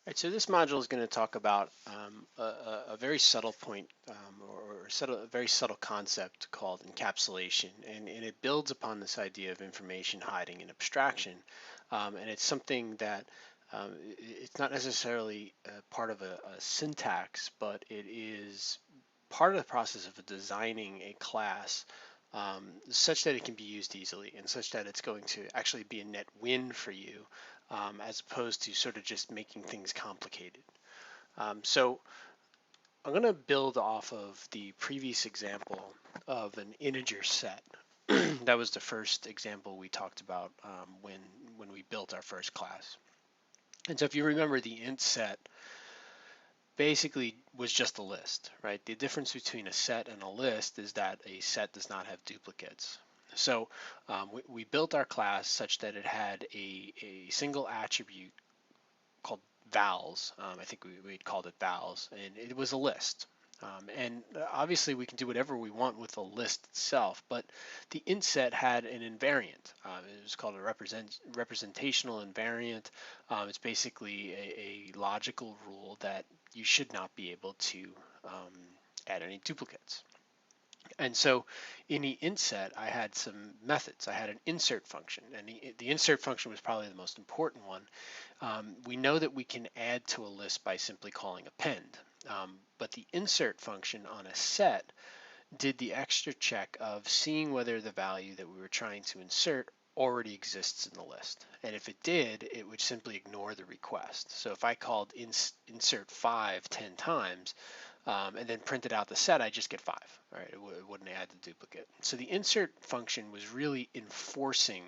Right, so this module is going to talk about a very subtle point a very subtle concept called encapsulation, and it builds upon this idea of information hiding and abstraction, and it's something that it's not necessarily part of a syntax, but it is part of the process of designing a class such that it can be used easily and such that it's going to actually be a net win for you as opposed to sort of just making things complicated. So I'm going to build off of the previous example of an integer set. That was the first example we talked about when we built our first class. And so if you remember, the int set basically was just a list, right? The difference between a set and a list is that a set does not have duplicates. So we built our class such that it had a single attribute called vals. I think we called it vals, and it was a list. And obviously we can do whatever we want with the list itself, but the int set had an invariant. It was called a representational invariant. It's basically a logical rule that you should not be able to add any duplicates. And so in the int set, I had some methods. I had an insert function, and the insert function was probably the most important one. We know that we can add to a list by simply calling append, but the insert function on a set did the extra check of seeing whether the value that we were trying to insert already exists in the list. And if it did, it would simply ignore the request. So if I called insert 5 10 times, and then printed out the set, I just get 5. Right? It wouldn't add the duplicate. So the insert function was really enforcing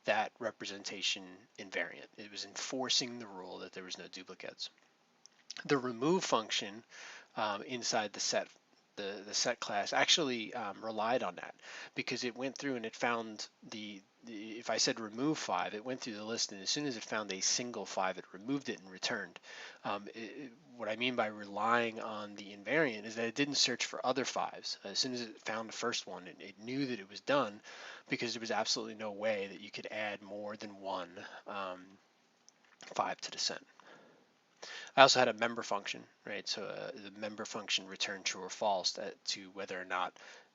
that representation invariant. It was enforcing the rule that there was no duplicates. The remove function inside the set class actually relied on that, because it went through and it found if I said remove 5, it went through the list, and as soon as it found a single 5, it removed it and returned. What I mean by relying on the invariant is that it didn't search for other 5s. As soon as it found the first one, it knew that it was done, because there was absolutely no way that you could add more than one 5 to the set. I also had a member function, right? So the member function returned true or false to whether or not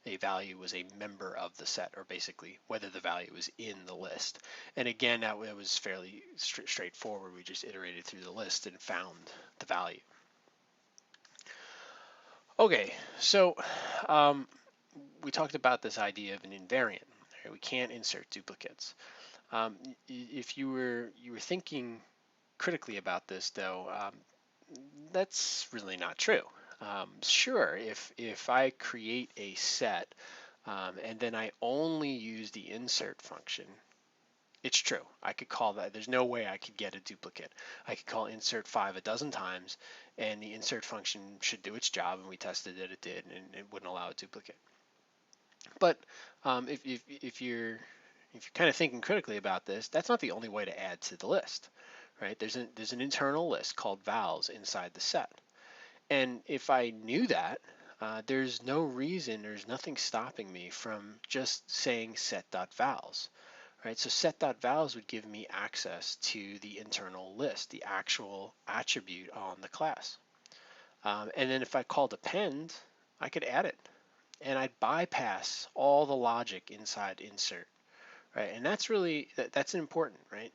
a value was a member of the set, or basically whether the value was in the list. And again, that was fairly straightforward. We just iterated through the list and found the value. Okay, so we talked about this idea of an invariant. Right? We can't insert duplicates. If you were thinking critically about this, though, that's really not true. Sure, if I create a set and then I only use the insert function, it's true. I could call that. There's no way I could get a duplicate. I could call insert 5 a dozen times, and the insert function should do its job, and we tested that it did, and it wouldn't allow a duplicate. But if you're kind of thinking critically about this, that's not the only way to add to the list, right? There's an internal list called vals inside the set. And if I knew that, there's no reason, there's nothing stopping me from just saying set.vals, right? So set.vals would give me access to the internal list, the actual attribute on the class. And then if I called append, I could add it, and I'd bypass all the logic inside insert, right? And that's important, right?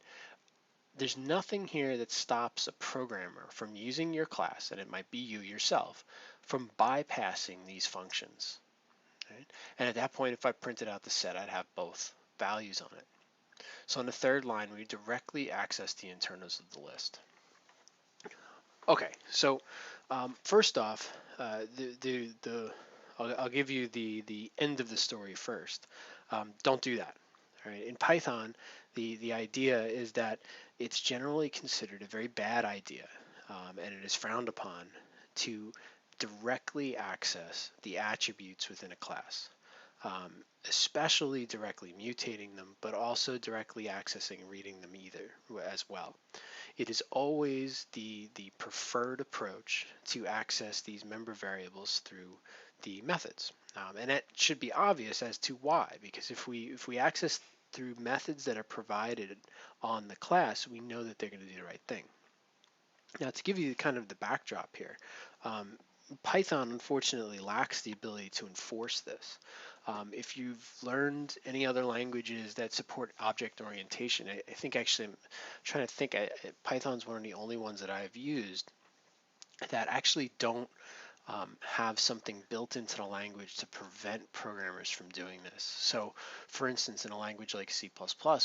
There's nothing here that stops a programmer from using your class, and it might be you yourself, from bypassing these functions. Right? And at that point, if I printed out the set, I'd have both values on it. So on the third line, we directly access the internals of the list. Okay, so first off, I'll give you the end of the story first. Don't do that. All right. In Python, the idea is that it's generally considered a very bad idea, and it is frowned upon to directly access the attributes within a class, especially directly mutating them, but also directly accessing and reading them either as well. It is always the preferred approach to access these member variables through the methods. And that should be obvious as to why, because if we access through methods that are provided on the class, we know that they're going to do the right thing. Now, to give you kind of the backdrop here, um, Python unfortunately lacks the ability to enforce this. If you've learned any other languages that support object orientation, I think actually I'm trying to think, Python's one of the only ones that I've used that actually don't have something built into the language to prevent programmers from doing this. So for instance, in a language like C++,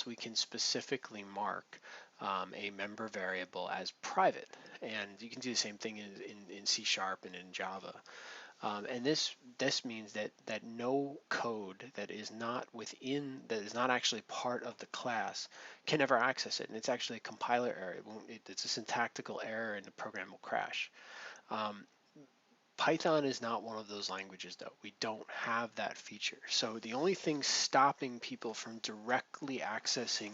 we can specifically mark a member variable as private. And you can do the same thing in C# and in Java. And this means that no code that is not actually part of the class can ever access it. And it's actually a compiler error. It's a syntactical error and the program will crash. Um, Python is not one of those languages though. We don't have that feature. So the only thing stopping people from directly accessing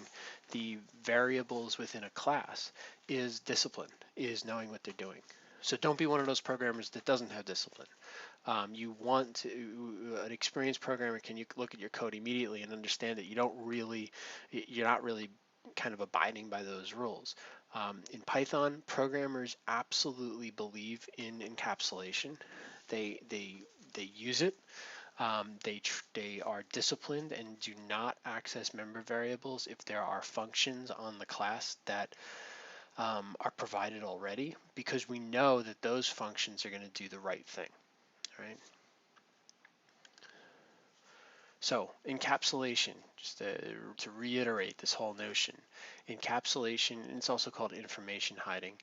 the variables within a class is discipline, is knowing what they're doing. So don't be one of those programmers that doesn't have discipline. You want to, an experienced programmer can you look at your code immediately and understand that you're not really kind of abiding by those rules. In Python, programmers absolutely believe in encapsulation. They use it. They are disciplined and do not access member variables if there are functions on the class that are provided already, because we know that those functions are going to do the right thing, right? So encapsulation, just to reiterate this whole notion, encapsulation, and it's also called information hiding,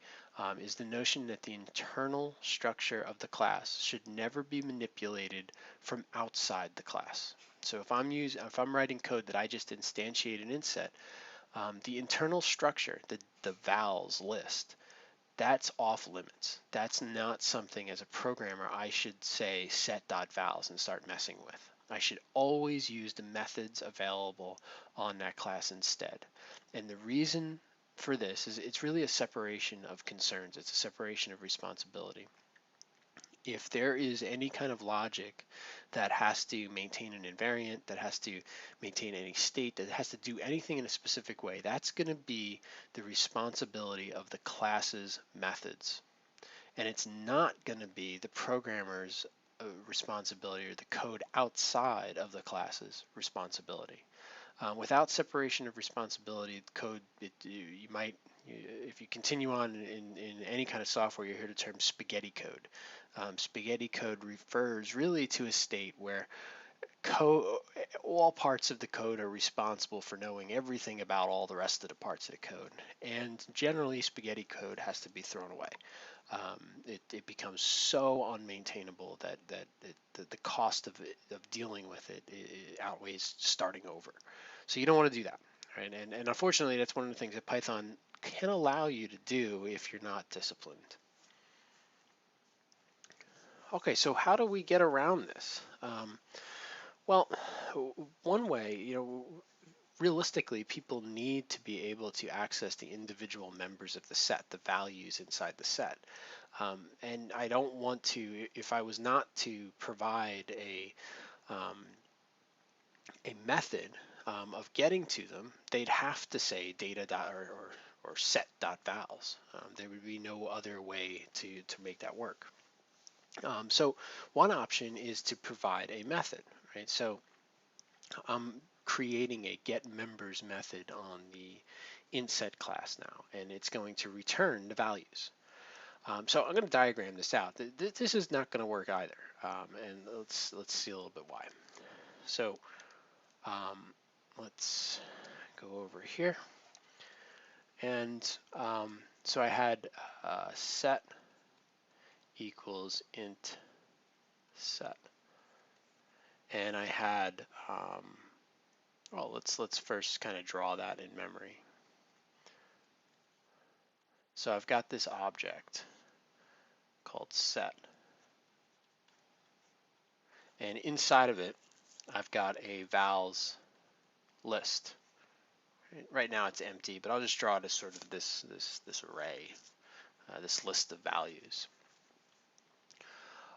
is the notion that the internal structure of the class should never be manipulated from outside the class. So if I'm writing code that I just instantiate an inset, the internal structure, the vals list, that's off limits. That's not something as a programmer I should say set.vals and start messing with. I should always use the methods available on that class instead. And the reason for this is it's really a separation of concerns. It's a separation of responsibility. If there is any kind of logic that has to maintain an invariant, that has to maintain any state, that has to do anything in a specific way, that's going to be the responsibility of the class's methods. And it's not going to be the programmer's responsibility or the code outside of the class's responsibility. Without separation of responsibility, code, you might, if you continue on in any kind of software, you hear the term spaghetti code. Spaghetti code refers really to a state where all parts of the code are responsible for knowing everything about all the rest of the parts of the code. And generally, spaghetti code has to be thrown away. It becomes so unmaintainable that the cost of dealing with it outweighs starting over. So you don't want to do that, right? And unfortunately, that's one of the things that Python can allow you to do if you're not disciplined. Okay, so how do we get around this? Well, one way, realistically, people need to be able to access the individual members of the set, the values inside the set. And I don't want to, if I was not to provide a method of getting to them, they'd have to say data dot or set dot vals. There would be no other way to make that work. So one option is to provide a method, right? So I'm creating a get members method on the inset class now, and it's going to return the values. So I'm going to diagram this out. This is not going to work either, and let's see a little bit why. So let's go over here, and so I had set equals int set, and I had well, let's first kind of draw that in memory. So I've got this object called set, and inside of it I've got a vals list. Right now it's empty, but I'll just draw it as sort of this array, this list of values.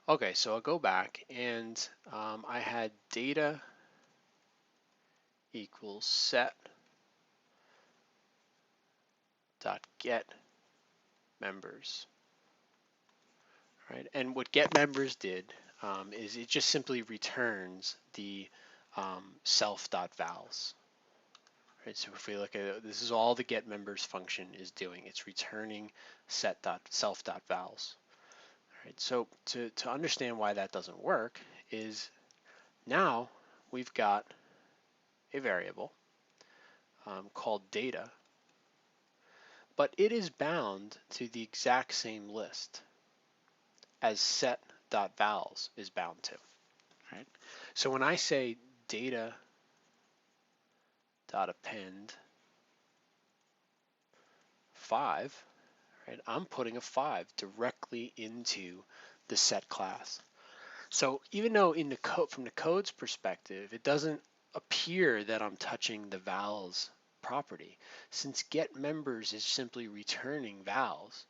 Okay, so I'll go back, and I had data equals set dot get members, right? And what get members did is it just simply returns the self.vals. Right, so if we look at it, this is all the get members function is doing. It's returning set.self.vals. Right, so to understand why that doesn't work is now we've got a variable called data, but it is bound to the exact same list as set.vals is bound to. Right? So when I say data.append 5, right, I'm putting a 5 directly into the set class. So even though in the code, from the code's perspective, it doesn't appear that I'm touching the vals property, since get members is simply returning vals,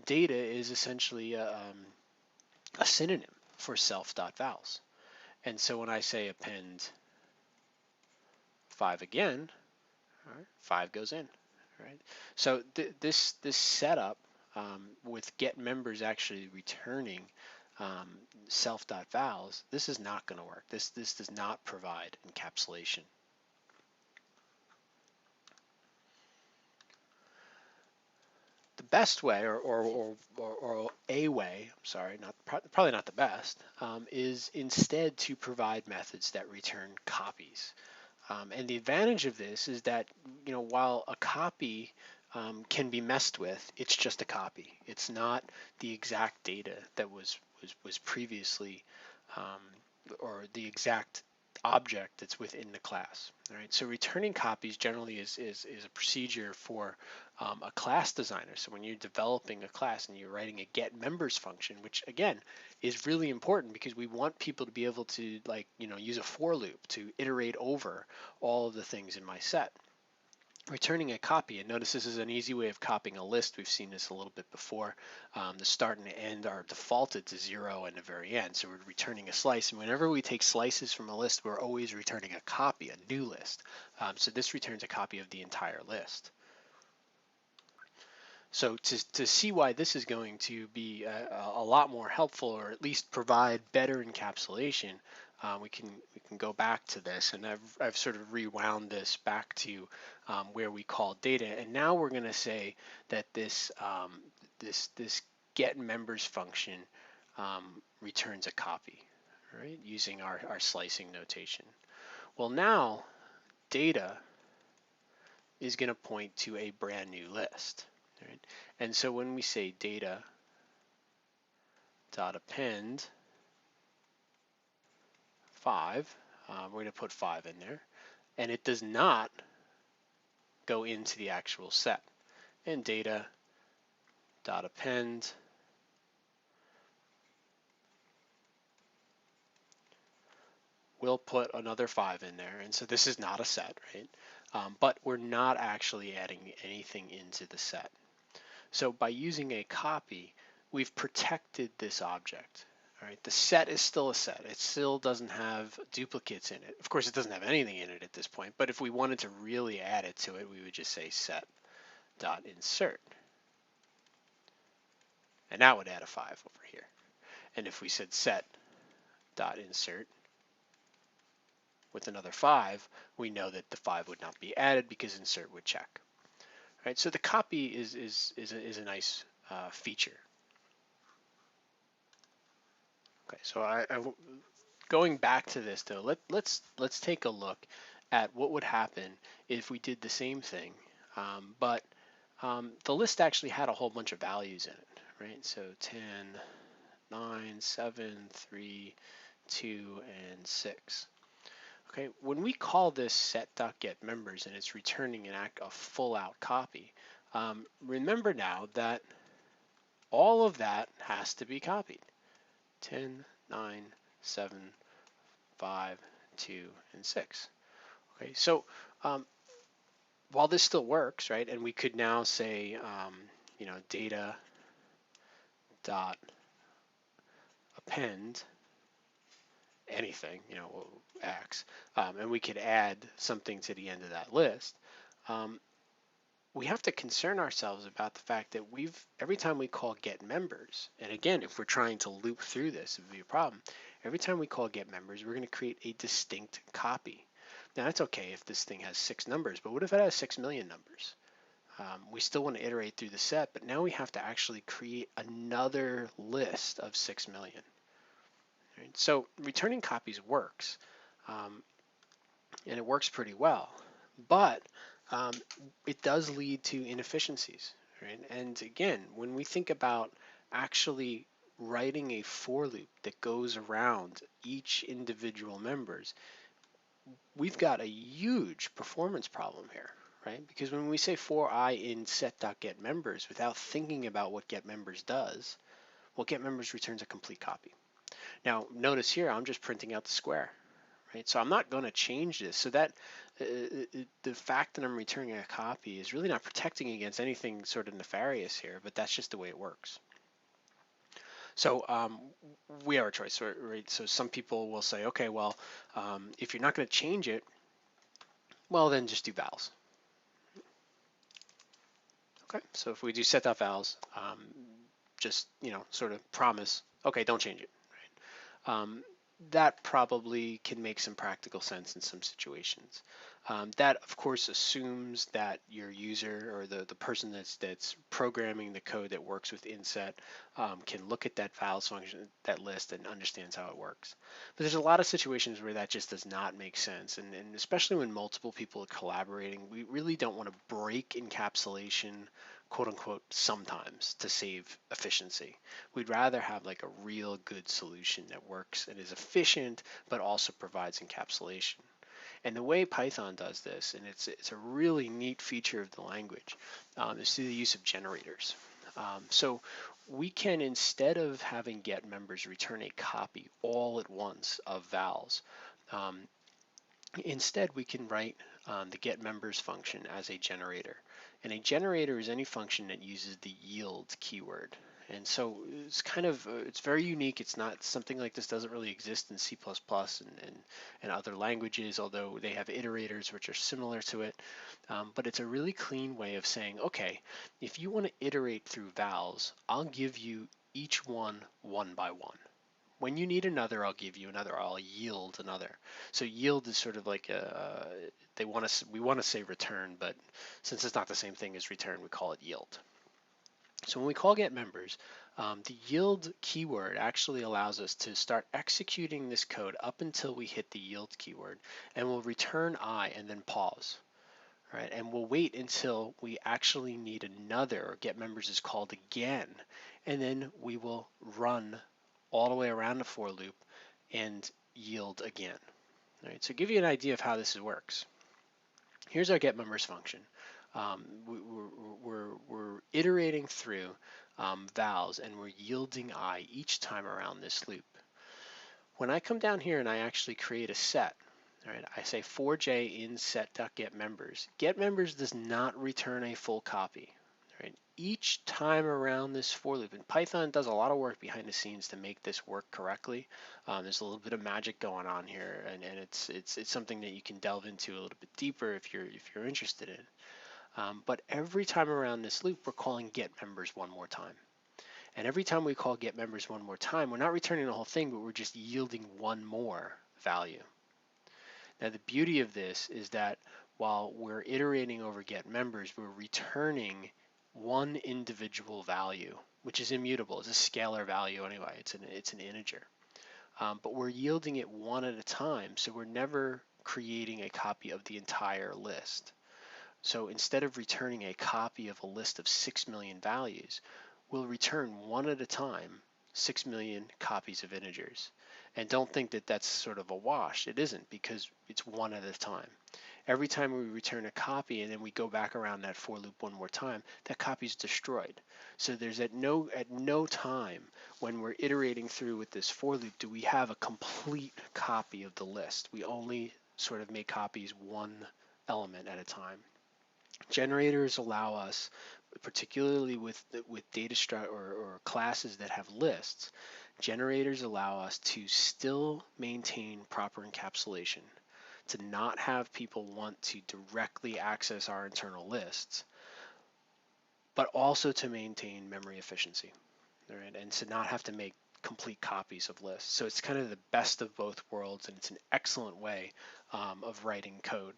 data is essentially a synonym for self.vals. And so when I say append 5 again, all right, 5 goes in. Right? So this setup with get members actually returning self.vals, this is not going to work. This does not provide encapsulation. The best way, or a way, I'm sorry, probably not the best, is instead to provide methods that return copies. And the advantage of this is that, while a copy can be messed with, it's just a copy. It's not the exact data that was previously, or the exact object that's within the class. All right. So returning copies generally is a procedure for a class designer. So when you're developing a class and you're writing a get members function, which again is really important because we want people to be able to use a for loop to iterate over all of the things in my set. Returning a copy, and notice this is an easy way of copying a list. We've seen this a little bit before. The start and end are defaulted to 0 and the very end, so we're returning a slice. And whenever we take slices from a list, we're always returning a copy, a new list. So this returns a copy of the entire list. So to see why this is going to be a lot more helpful, or at least provide better encapsulation, we can go back to this, and I've sort of rewound this back to where we call data, and now we're going to say that this get members function returns a copy, right? Using our slicing notation. Well, now data is going to point to a brand new list. Right? And so when we say data dot append 5, we're going to put 5 in there, and it does not go into the actual set. And data dot append will put another 5 in there, and so this is not a set, right? But we're not actually adding anything into the set. So by using a copy, we've protected this object. All right, the set is still a set. It still doesn't have duplicates in it. Of course, it doesn't have anything in it at this point, but if we wanted to really add it to it, we would just say set.insert. And that would add a 5 over here. And if we said set.insert with another 5, we know that the 5 would not be added because insert would check. Right, so the copy is a nice feature. Okay, so going back to this though, let's take a look at what would happen if we did the same thing, but the list actually had a whole bunch of values in it, right? So 10, 9, 7, 3, 2, and 6. Okay, when we call this set.getMembers and it's returning a full out copy, remember now that all of that has to be copied. 10, 9, 7, 5, 2, and 6. Okay, so while this still works, right, and we could now say, data dot append anything, X, and we could add something to the end of that list. we have to concern ourselves about the fact that every time we call get members, and again, if we're trying to loop through this, it would be a problem. Every time we call get members, we're going to create a distinct copy. Now, that's okay if this thing has 6 numbers, but what if it has 6 million numbers? We still want to iterate through the set, but now we have to actually create another list of 6 million. Right? So returning copies works, um, and it works pretty well, but um, it does lead to inefficiencies. Right? And again, when we think about actually writing a for loop that goes around each individual members, we've got a huge performance problem here, right? Because when we say for I in set.getMembers without thinking about what getMembers does, well, getMembers returns a complete copy. Now, notice here, I'm just printing out the square, right? So I'm not going to change this. So that the fact that I'm returning a copy is really not protecting against anything sort of nefarious here, but that's just the way it works. So we have a choice, right? So some people will say, okay, well, if you're not going to change it, well, then just do vowels. Okay, so if we do set.vowels, just, sort of promise, okay, don't change it. Right? That probably can make some practical sense in some situations. That, of course, assumes that your user or the person that's programming the code that works with inset can look at that vowels function, that list, and understands how it works. But there's a lot of situations where that just does not make sense, and especially when multiple people are collaborating, we really don't want to break encapsulation, quote unquote, sometimes to save efficiency. We'd rather have like a real good solution that works and is efficient, but also provides encapsulation. And the way Python does this, and it's a really neat feature of the language, is through the use of generators. So we can, instead of having get members return a copy all at once of vowels, instead we can write the get members function as a generator. And a generator is any function that uses the yield keyword. And so it's kind of, it's very unique. It's not, something like this doesn't really exist in C++ and other languages, although they have iterators which are similar to it. But it's a really clean way of saying, okay, if you want to iterate through vowels, I'll give you each one by one. When you need another, I'll give you another. I'll yield another. So yield is sort of like we want to say return, but since it's not the same thing as return, we call it yield. So when we call get members, the yield keyword actually allows us to start executing this code up until we hit the yield keyword, and we'll return I and then pause. Right, and we'll wait until we actually need another, or get members is called again, and then we will run all the way around the for loop and yield again. All right, so to give you an idea of how this works, here's our get members function. We're iterating through vowels, and we're yielding I each time around this loop. When I come down here and I actually create a set, all right, I say for j in set.getMembers. GetMembers does not return a full copy. Right? Each time around this for loop, and Python does a lot of work behind the scenes to make this work correctly. There's a little bit of magic going on here, and it's something that you can delve into a little bit deeper if you're interested in. But every time around this loop, we're calling getMembers one more time. And every time we call getMembers one more time, we're not returning the whole thing, but we're just yielding one more value. Now the beauty of this is that while we're iterating over get members, we're returning one individual value, which is immutable. It's a scalar value anyway. It's an integer. But we're yielding it one at a time, so we're never creating a copy of the entire list. So instead of returning a copy of a list of 6 million values, we'll return one at a time 6 million copies of integers. And don't think that that's sort of a wash. It isn't, because it's one at a time. Every time we return a copy and then we go back around that for loop one more time, that copy is destroyed. So there's at no time when we're iterating through with this for loop do we have a complete copy of the list. We only sort of make copies one element at a time. Generators allow us, particularly with data or classes that have lists, generators allow us to still maintain proper encapsulation, to not have people want to directly access our internal lists, but also to maintain memory efficiency, right? And to not have to make complete copies of lists. So it's kind of the best of both worlds, and it's an excellent way of writing code.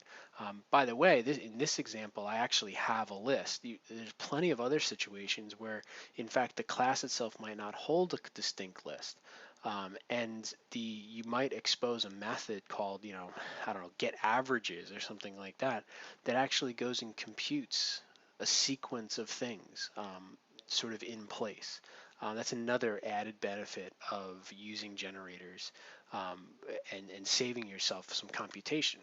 By the way, in this example, I actually have a list. There's plenty of other situations where, in fact, the class itself might not hold a distinct list. And you might expose a method called, I don't know, get averages or something like that, that actually goes and computes a sequence of things sort of in place. That's another added benefit of using generators, and saving yourself some computation.